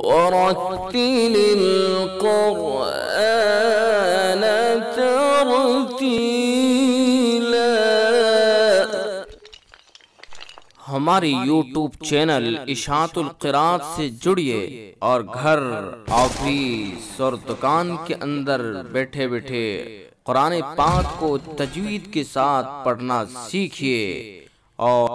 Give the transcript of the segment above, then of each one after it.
ورتل القرآن ترتیلا۔ ہماری یوٹیوب چینل اشاعت القراءت سے جڑیے اور گھر، آفس اور دکان کے اندر بیٹھے بیٹھے قرآن پاک کو تجوید کے ساتھ پڑھنا سیکھیے اور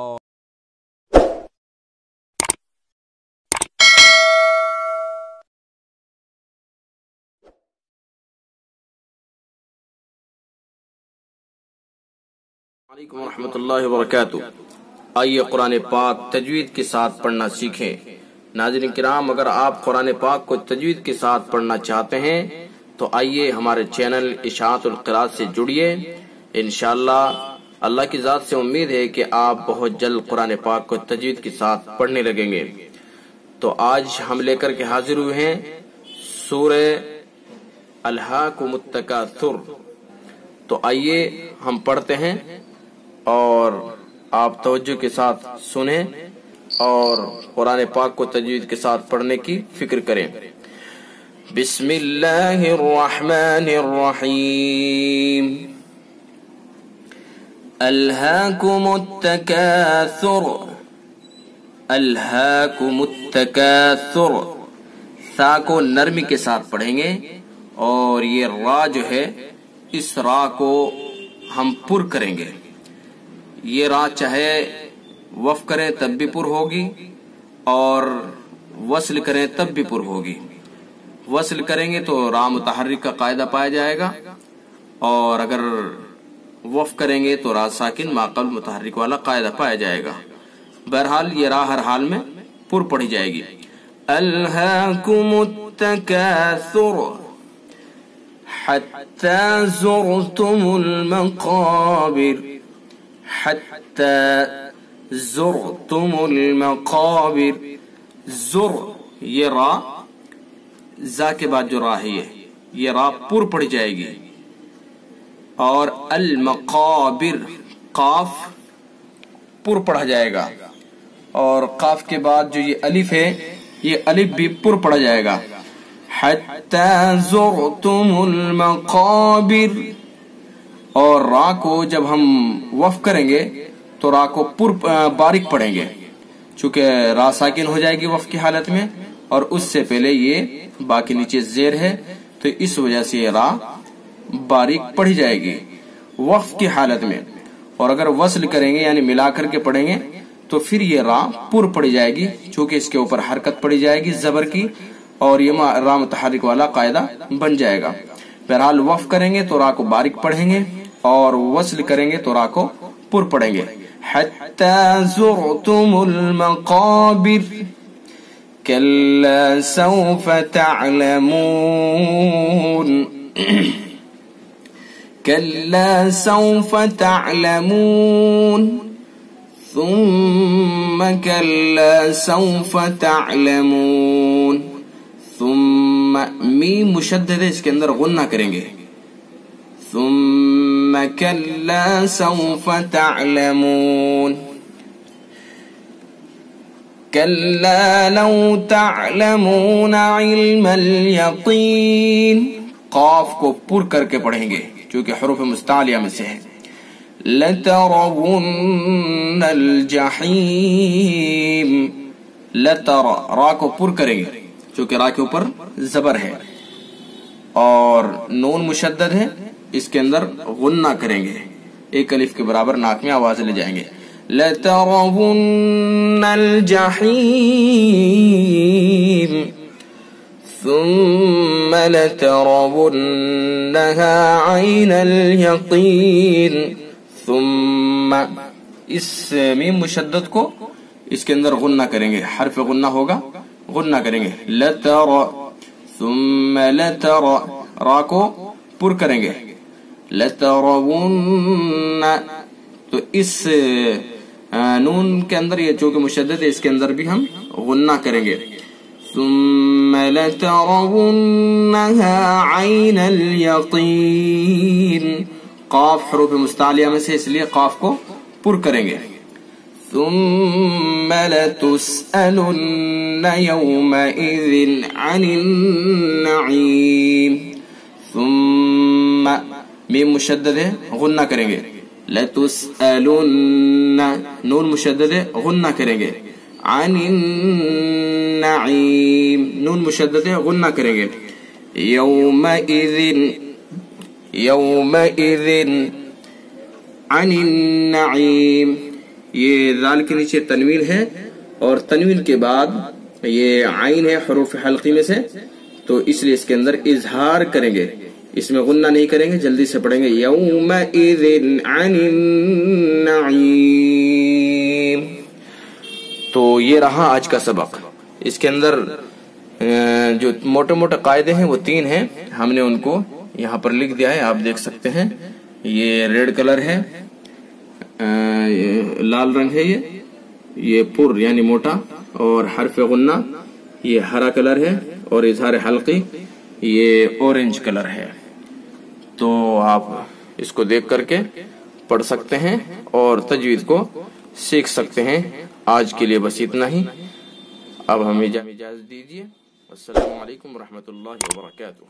علیکم ورحمۃ اللہ وبرکاتہ۔ آئیے قرآن پاک تجوید کے ساتھ پڑھنا سیکھیں۔ ناظرین کرام، اگر آپ قرآن پاک کو تجوید کے ساتھ پڑھنا چاہتے ہیں تو آئیے ہمارے چینل اشاعت القراءت سے جڑیے۔ انشاءاللہ اللہ کی ذات سے امید ہے کہ آپ بہت جلد قرآن پاک کو تجوید کے ساتھ پڑھنے لگیں گے۔ تو آج ہم لے کر کے حاضر ہوئے ہیں سورہ الہاکم التکاثر۔ تو آئیے ہم پڑھتے ہیں اور آپ توجہ کے ساتھ سنیں اور قرآن پاک کو تجوید کے ساتھ پڑھنے کی فکر کریں۔ بسم اللہ الرحمن الرحیم۔ الہاکم التکاثر، الہاکم التکاثر۔ سا کو نرمی کے ساتھ پڑھیں گے اور یہ را جو ہے اس را کو ہم پر کریں گے۔ یہ را چاہے وف کریں تب بھی پر ہوگی اور وصل کریں تب بھی پر ہوگی۔ وصل کریں گے تو را متحرک کا قاعدہ پایا جائے گا، اور اگر وف کریں گے تو را ساکن ما قبل متحرک والا قاعدہ پایا جائے گا۔ بہرحال یہ را ہر حال میں پر پڑھی جائے گی۔ الہاکم التکاثر حتی زرتم المقابر، حتی زرتم المقابر۔ زر، یہ را زا کے بعد جو را ہے یہ را پر پڑھی جائے گی، اور المقابر قاف پر پڑھا جائے گا، اور قاف کے بعد جو یہ الف ہے یہ الف بھی پر پڑھا جائے گا۔ حتی زرتم المقابر، اور را کو جب ہم وف کریں گے تو را کو پر باریک پڑھیں گے، چونکہ را ساکن ہو جائے گی وف کی حالت میں، اور اس سے پہلے یہ با کے نیچے زیر ہے تو اس وجہ سے یہ را باریک پڑھی جائے گی وقف کی حالت میں۔ اور اگر وصل کریں گے یعنی ملا کر کے پڑھیں گے تو پھر یہ را پر پڑھی جائے گی، چونکہ اس کے اوپر حرکت پڑی جائے گی زبر کی، اور یہ را متحرک والا قاعدہ بن جائے گا۔ بہرحال وقف کریں گے تو را کو باریک پڑھیں گے، اور وصل کریں گے تو را کو پر پڑھیں گے۔ حتی زرتم المقابر کلا سوف تعلمون، كلا سوف تعلمون ثم كلا سوف تعلمون۔ ثم میم مشدد ہے، اس کے اندر غنہ کریں گے۔ ثم كلا سوف تعلمون كلا لو تعلمون علم اليقين۔ قاف کو پر کر کے پڑھیں گے چونکہ حروف مستعلیہ میں سے ہے۔ لترون الجحیم، لتر، را کو پر کریں گے چونکہ را کے اوپر زبر ہے، اور نون مشدد ہے، اس کے اندر غنہ کریں گے، ایک الف کے برابر ناک میں آواز لے جائیں گے۔ لترون الجحیم ثم لترونها عین الیقین۔ ثم، اس میم مشدد کو اس کے اندر غنہ کریں گے، حرف غنہ ہوگا، غنہ کریں گے۔ لتر، ثم لتر، را کو پر کریں گے۔ لترون، تو اس نون کے اندر یہ چونکہ مشدد ہے اس کے اندر بھی ہم غنہ کریں گے۔ ثم لترونها عین الیقین، قاف حروف مستعلیہ میں سے اس لیے قاف کو پر کریں گے۔ ثم لتسألن يومئذ عن النعيم. ثم میم مشدد ہے غنہ کریں گے. لتسألن نون مشدد ہے غنہ کریں گے. عن النعیم نون مشدد ہے غنہ کریں گے. یومئذ عن النعیم. یہ ذال کے نیچے تنوین ہے اور تنوین کے بعد یہ عین ہے حروف حلقی میں سے، تو اس لیے اس کے اندر اظہار کریں گے، اس میں غنہ نہیں کریں گے، جلدی سے پڑھیں گے. یومئذ عن النعیم. تو یہ رہا آج کا سبق. اس کے اندر جو موٹے موٹے قاعدے ہیں وہ 3 ہیں، ہم نے ان کو یہاں پر لکھ دیا ہے، آپ دیکھ سکتے ہیں. یہ ریڈ کلر ہے، لال رنگ ہے، یہ پر یعنی موٹا، اور حرف غنہ یہ ہرا کلر ہے، اور اظہار حلقی یہ اورنج کلر ہے. تو آپ اس کو دیکھ کر کے پڑھ سکتے ہیں اور تجوید کو سیکھ سکتے ہیں. آج کے لیے بس اتنا ہی. اب ہمیں اجازت دیجیے. السلام علیکم ورحمۃ اللہ وبرکاتہ.